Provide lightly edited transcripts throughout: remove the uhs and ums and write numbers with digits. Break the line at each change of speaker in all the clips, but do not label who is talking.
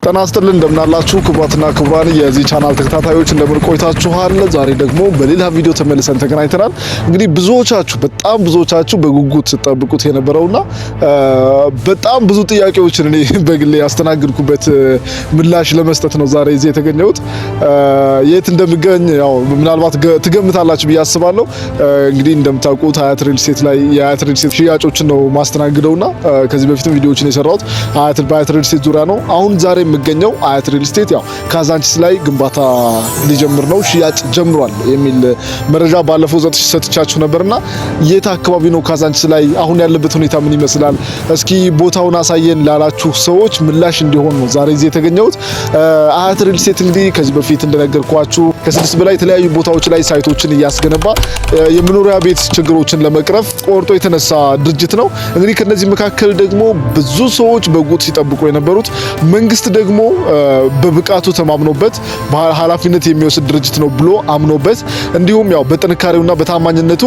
ተናስተልን እንደምናላችሁ ክቡራትና ክቡራን የዚህ ቻናል ተከታታዮች እንደምን ቆይታችኋል? ዛሬ ደግሞ በሌላ ቪዲዮ ተመልሰን ተገናኝተናል። እንግዲህ በጣም ብዙዎቻችሁ በጉጉት ተጠብቁት የነበረውና በጣም ብዙ ጥያቄዎችን እኔ በግሌ ያስተናግድኩበት ምላሽ ለመስጠት ነው ዛሬ እዚህ የተገኘሁት። የት እንደምገኝ ያው ምናልባት ትገምታላችሁ ብዬ አስባለሁ። እንግዲህ እንደምታውቁት አያት ሪል ስቴት ላይ የአያት ሪል ስቴት ሽያጮችን ነው ማስተናግደውና ከዚህ በፊትም ቪዲዮዎችን የሰራሁት በአያት ሪል ስቴት ዙሪያ ነው። አሁን ዛሬ የሚገኘው አያት ሪል ስቴት ያው ካዛንቺስ ላይ ግንባታ ሊጀምር ነው፣ ሽያጭ ጀምሯል የሚል መረጃ ባለፈው ሰጥቻችሁ ነበርና የት አካባቢ ነው ካዛንቺስ ላይ አሁን ያለበት ሁኔታ ምን ይመስላል? እስኪ ቦታውን አሳየን ላላችሁ ሰዎች ምላሽ እንዲሆን ነው ዛሬ እዚህ የተገኘሁት። አያት ሪል ስቴት እንግዲህ ከዚህ በፊት እንደነገርኳችሁ ከ6 በላይ የተለያዩ ቦታዎች ላይ ሳይቶችን እያስገነባ የመኖሪያ ቤት ችግሮችን ለመቅረፍ ቆርጦ የተነሳ ድርጅት ነው። እንግዲህ ከነዚህ መካከል ደግሞ ብዙ ሰዎች በጉት ሲጠብቁ የነበሩት መንግስት ደግሞ በብቃቱ ተማምኖበት ኃላፊነት የሚወስድ ድርጅት ነው ብሎ አምኖበት እንዲሁም ያው በጥንካሬውና በታማኝነቱ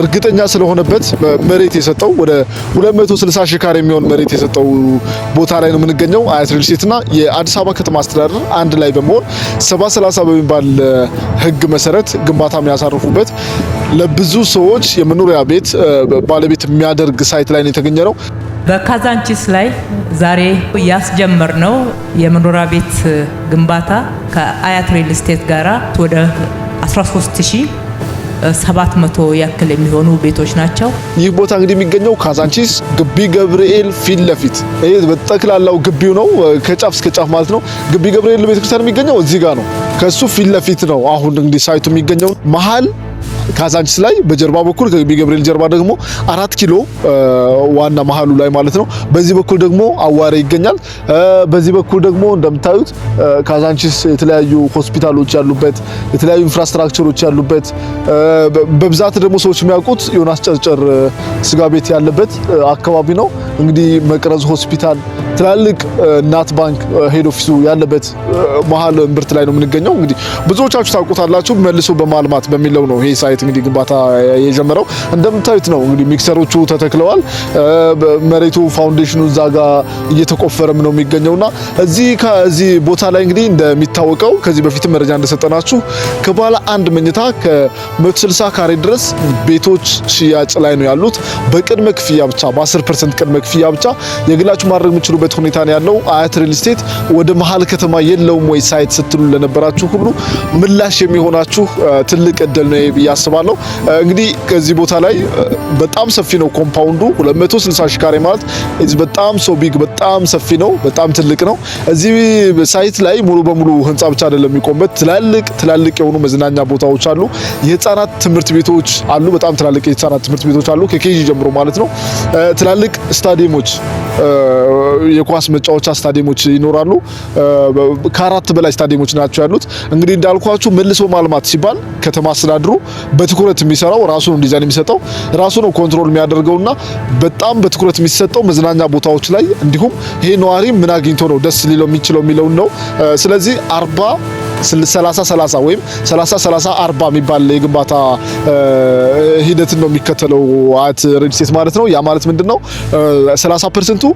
እርግጠኛ ስለሆነበት መሬት የሰጠው ወደ 260 ሺህ ካሬ የሚሆን መሬት የሰጠው ቦታ ላይ ነው የምንገኘው። አያት ሪል ስቴትና የአዲስ አበባ ከተማ አስተዳደር አንድ ላይ በመሆን 70/30 በሚባል ህግ መሰረት ግንባታ የሚያሳርፉበት ለብዙ ሰዎች የመኖሪያ ቤት ባለቤት የሚያደርግ ሳይት ላይ ነው የተገኘነው።
በካዛንቺስ ላይ ዛሬ ያስጀመርነው የመኖሪያ ቤት ግንባታ ከአያት ሪል ስቴት ጋራ ወደ 13700 ያክል የሚሆኑ ቤቶች ናቸው።
ይህ ቦታ እንግዲህ የሚገኘው ካዛንቺስ ግቢ ገብርኤል ፊት ለፊት ይሄ በጠቅላላው ግቢው ነው፣ ከጫፍ እስከ ጫፍ ማለት ነው። ግቢ ገብርኤል ቤተክርስቲያን የሚገኘው እዚህ ጋር ነው፣ ከሱ ፊት ለፊት ነው። አሁን እንግዲህ ሳይቱ የሚገኘው መሀል ካዛንቺስ ላይ በጀርባ በኩል ከግቢ ገብርኤል ጀርባ ደግሞ 4 ኪሎ ዋና መሃሉ ላይ ማለት ነው። በዚህ በኩል ደግሞ አዋሬ ይገኛል። በዚህ በኩል ደግሞ እንደምታዩት ካዛንቺስ የተለያዩ ሆስፒታሎች ያሉበት የተለያዩ ኢንፍራስትራክቸሮች ያሉበት በብዛት ደግሞ ሰዎች የሚያውቁት ዮናስ ጨርጨር ስጋ ቤት ያለበት አካባቢ ነው። እንግዲህ መቅረዝ ሆስፒታል፣ ትላልቅ እናት ባንክ ሄድ ኦፊሱ ያለበት መሃል እምብርት ላይ ነው የምንገኘው። እንግዲህ ብዙዎቻችሁ ታውቁታላችሁ። መልሶ በማልማት በሚለው ነው ይሄ ሳይት እንግዲህ ግንባታ የጀመረው። እንደምታዩት ነው እንግዲህ ሚክሰሮቹ ተተክለዋል። መሬቱ ፋውንዴሽኑ ዛጋ እየተቆፈረም ነው የሚገኘውና እዚህ ቦታ ላይ እንግዲህ እንደሚታወቀው ከዚህ በፊት መረጃ እንደሰጠናችሁ ከባለ አንድ መኝታ ከ160 ካሬ ድረስ ቤቶች ሽያጭ ላይ ነው ያሉት። በቅድመ ክፍያ ብቻ በ10% ቅድመ ክፍያ ብቻ የግላችሁ ማድረግ የምትችሉበት ሁኔታ ነው ያለው። አያት ሪል ስቴት ወደ መሀል ከተማ የለውም ወይ ሳይት ስትሉ ለነበራችሁ ሁሉ ምላሽ የሚሆናችሁ ትልቅ እድል ነው ብዬ አስባለሁ። እንግዲህ ከዚህ ቦታ ላይ በጣም ሰፊ ነው ኮምፓውንዱ 260 ሺህ ካሬ ማለት በጣም ቢግ በጣም ሰፊ ነው፣ በጣም ትልቅ ነው። እዚህ ሳይት ላይ ሙሉ በሙሉ ህንጻ ብቻ አይደለም የሚቆምበት፣ ትላልቅ የሆኑ መዝናኛ ቦታዎች አሉ። የህፃናት ትምህርት ቤቶች አሉ፣ በጣም ትላልቅ የህፃናት ትምህርት ቤቶች አሉ ከኬጂ ጀምሮ ማለት ነው። ትላልቅ ስታዲየሞች፣ የኳስ መጫወቻ ስታዲየሞች ይኖራሉ። ከ4 በላይ ስታዲየሞች ናቸው ያሉት። እንግዲህ እንዳልኳችሁ መልሶ ማልማት ሲባል ከተማ አስተዳድሩ በትኩረት የሚሰራው ራሱ ነው፣ ዲዛይን የሚሰጠው ራሱ ነው፣ ኮንትሮል የሚያደርገውና በጣም በትኩረት የሚሰጠው መዝናኛ ቦታዎች ላይ እንዲሁም ይሄ ነዋሪ ምን አግኝቶ ነው ደስ ሊለው የሚችለው የሚለው ነው። ስለዚህ 40/30/30 ወይም 30/30/40 የሚባል የግንባታ ሂደትን ነው የሚከተለው አያት ሪል ስቴት ማለት ነው። ያ ማለት ምንድነው? 30%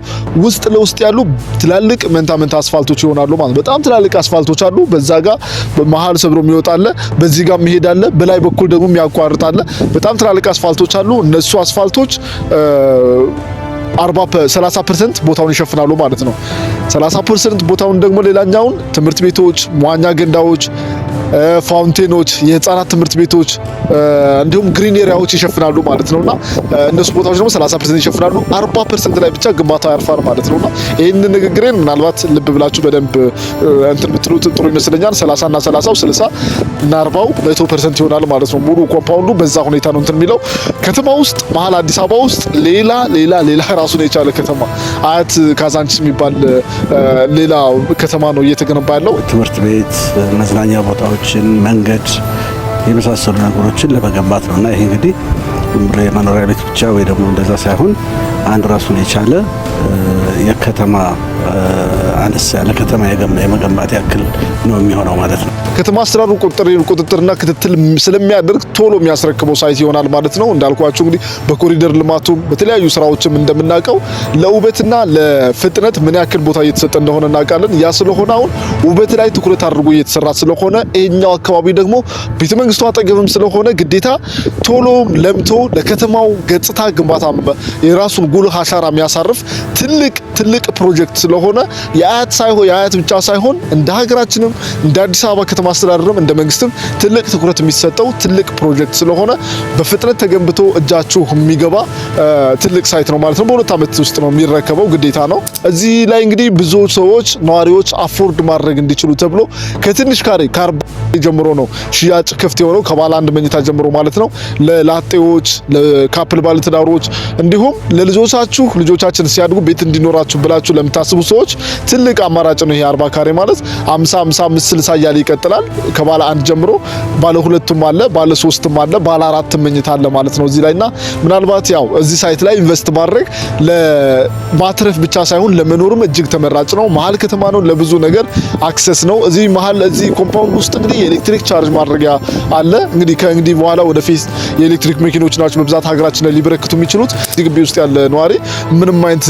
ውስጥ ለውስጥ ያሉ ትላልቅ መንታ አስፋልቶች ይሆናሉ ማለት ነው። በጣም ትላልቅ አስፋልቶች አሉ። በዛ ጋር በመሃል ሰብሮ የሚወጣ አለ፣ በዚህ ጋር መሄድ አለ፣ በላይ በኩል ደግሞ የሚያቋርጥ አለ። በጣም ትላልቅ አስፋልቶች አሉ። እነሱ አስፋልቶች 30% ቦታውን ይሸፍናሉ ማለት ነው። 30% ቦታውን ደግሞ ሌላኛውን ትምህርት ቤቶች፣ መዋኛ ገንዳዎች፣ ፋውንቴኖች፣ የህፃናት ትምህርት ቤቶች እንዲሁም ግሪን ኤሪያዎች ይሸፍናሉ ማለት ነውና እነሱ ቦታዎች ደግሞ 30% ይሸፍናሉ። 40% ላይ ብቻ ግንባታው ያርፋል ማለት ነውና ይሄንን ንግግሬን ምናልባት ልብ ብላችሁ በደንብ እንትን ብትሉት ጥሩ ይመስለኛል። 30 እና 30 60 እና 40 100% ይሆናል ማለት ነው። ሙሉ ኮምፓውንዱ በዛ ሁኔታ ነው እንትን የሚለው። ከተማ ውስጥ መሀል አዲስ አበባ ውስጥ ሌላ ራሱን የቻለ ከተማ አያት ካዛንቺስ የሚባል ሌላ ከተማ ነው እየተገነባ ያለው።
ትምህርት ቤት፣ መዝናኛ ቦታዎችን፣ መንገድ የመሳሰሉ ነገሮችን ለመገንባት ነውና ይሄ እንግዲህ የመኖሪያ ቤት ብቻ ወይ ደግሞ እንደዛ ሳይሆን አንድ ራሱን የቻለ የከተማ አነስ ያለ ከተማ የመገንባት ያክል ነው የሚሆነው ማለት ነው።
ከተማ አስተዳደሩ ቁጥጥርና ክትትል ስለሚያደርግ ቶሎ የሚያስረክበው ሳይት ይሆናል ማለት ነው። እንዳልኳችሁ እንግዲህ በኮሪደር ልማቱም በተለያዩ ስራዎችም እንደምናውቀው ለውበትና ለፍጥነት ምን ያክል ቦታ እየተሰጠ እንደሆነ እናውቃለን። ያ ስለሆነ አሁን ውበት ላይ ትኩረት አድርጎ እየተሰራ ስለሆነ ይሄኛው አካባቢ ደግሞ ቤተ መንግስቱ አጠገብም ስለሆነ ግዴታ ቶሎ ለምቶ ለከተማው ገጽታ ግንባታ የራሱን ጉልህ አሻራ የሚያሳርፍ ትልቅ ፕሮጀክት ስለሆነ የአያት ብቻ ሳይሆን እንደ ሀገራችንም እንደ አዲስ አበባ ከተማ አስተዳደርም እንደ መንግስትም ትልቅ ትኩረት የሚሰጠው ትልቅ ፕሮጀክት ስለሆነ በፍጥነት ተገንብቶ እጃችሁ የሚገባ ትልቅ ሳይት ነው ማለት ነው። በሁለት ዓመት ውስጥ ነው የሚረከበው፣ ግዴታ ነው። እዚህ ላይ እንግዲህ ብዙ ሰዎች ነዋሪዎች አፎርድ ማድረግ እንዲችሉ ተብሎ ከትንሽ ካሬ ጀምሮ ነው ሽያጭ ክፍት የሆነው ከባለ አንድ መኝታ ጀምሮ ማለት ነው። ለላጤዎች፣ ለካፕል ባለትዳሮች እንዲሁም ልጆቻችን ሲያድጉ ቤት እንዲኖራቸው ብላችሁ ለምታስቡ ሰዎች ትልቅ አማራጭ ነው። ይሄ 40 ካሬ ማለት 50 55 60 እያለ ይቀጥላል። ከባለ አንድ ጀምሮ ባለ ሁለቱም አለ፣ ባለ ሶስትም አለ፣ ባለ አራትም መኝታ አለ ማለት ነው እዚህ ላይና ምናልባት ያው እዚህ ሳይት ላይ ኢንቨስት ማድረግ ለማትረፍ ብቻ ሳይሆን ለመኖርም እጅግ ተመራጭ ነው። መሀል ከተማ ነው፣ ለብዙ ነገር አክሰስ ነው። እዚህ ኮምፓውንድ ውስጥ እንግዲህ የኤሌክትሪክ ቻርጅ ማድረጊያ አለ። እንግዲህ ከእንግዲህ በኋላ ወደፊት የኤሌክትሪክ መኪኖች ናቸው በብዛት ሀገራችን ላይ ሊበረክቱ የሚችሉት። እዚህ ግቢ ውስጥ ያለ ነዋሪ ምንም አይነት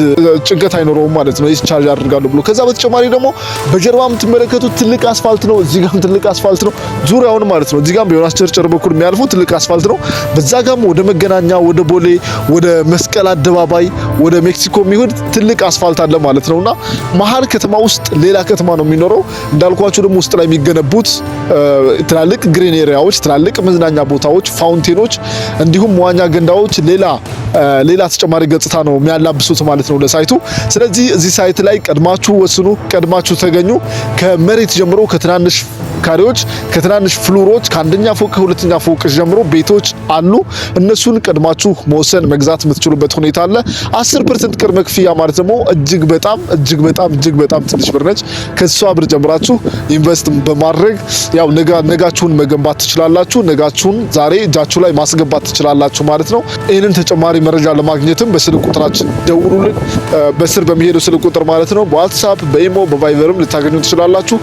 ጭንቀት አይኖረውም ማለት ነው ቻርጅ አድርጋለሁ ብሎ። ከዛ በተጨማሪ ደግሞ በጀርባ የምትመለከቱት ትልቅ አስፋልት ነው። እዚህ ጋርም ትልቅ አስፋልት ነው ዙሪያውን ማለት ነው። እዚህ ጋርም ቢሆን አስቸርቸር በኩል የሚያልፈው ትልቅ አስፋልት ነው። በዛ ጋርም ወደ መገናኛ፣ ወደ ቦሌ፣ ወደ መስቀል አደባባይ፣ ወደ ሜክሲኮ የሚሆን ትልቅ አስፋልት አለ ማለት ነውና መሀል ከተማ ውስጥ ሌላ ከተማ ነው የሚኖረው። እንዳልኳችሁ ደግሞ ውስጥ ላይ የሚገነቡት ትላልቅ ግሪን ኤሪያዎች፣ ትላልቅ መዝናኛ ቦታዎች፣ ፋውንቴኖች እንዲሁም መዋኛ ገንዳዎች ሌላ ተጨማሪ ገጽታ ነው የሚያላብሱት ማለት ነው ለሳይቱ። ስለዚህ እዚህ ሳይት ላይ ቀድማችሁ ወስኑ፣ ቀድማችሁ ተገኙ። ከመሬት ጀምሮ ከትናንሽ ካሬዎች፣ ከትናንሽ ፍሎሮች ከአንደኛ ፎቅ ከሁለተኛ ፎቅ ጀምሮ ቤቶች አሉ። እነሱን ቀድማችሁ መወሰን መግዛት የምትችሉበት ሁኔታ አለ። 10% ቅድመ ክፍያ ማለት ደግሞ እጅግ በጣም ትንሽ ብር ነች። ከሷ ብር ጀምራችሁ ኢንቨስት በማድረግ ያው ነጋችሁን መገንባት ትችላላችሁ። ነጋችሁን ዛሬ እጃችሁ ላይ ማስገባት ትችላላችሁ ማለት ነው። ይህንን ተጨማሪ መረጃ ለማግኘትም በስልክ ቁጥራችን ደውሉልን። በስር በሚሄደው ስልክ ቁጥር ማለት ነው። በዋትስአፕ፣ በኢሞ፣ በቫይበርም ልታገኙ ትችላላችሁ።